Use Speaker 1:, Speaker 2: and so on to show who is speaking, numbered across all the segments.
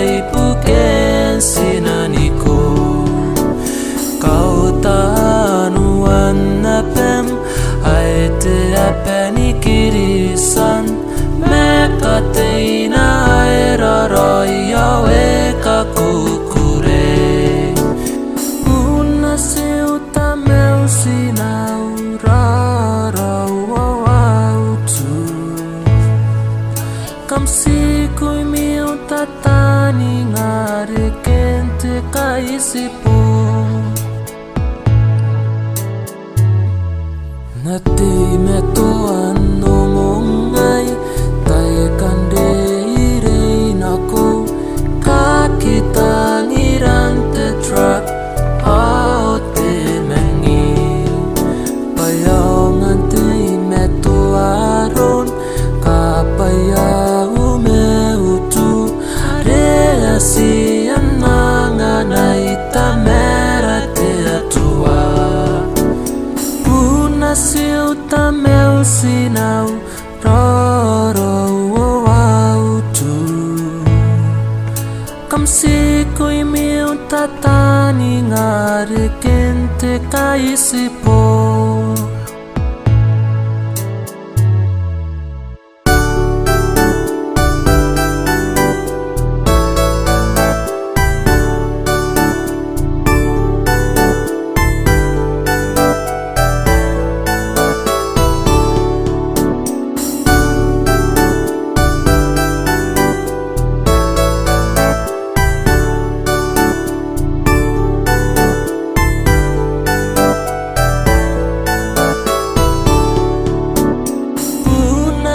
Speaker 1: ai buken sinaniku kau tanuan napem ai te apeni kirisan mekateina era roya we kakukure una seuta meu sinau rara wawautu kam si kui miu tatani ngare kente kaisipu nati me toan no mongai tai kande irei nako kakita ngiran te truck out te mengi payau ngante me toaron kapayau me utu rea si ananga naita mera te atua siuta meu sinau roro wawautu kam si kui miu tatani ngare kente kaisipo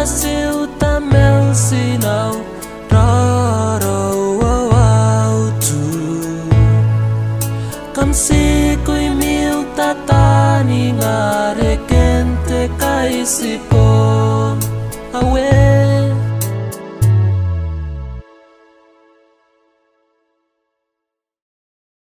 Speaker 1: siuta meu sinau raro wawautu kam si kui miu tatani ngare kente kaisipo awe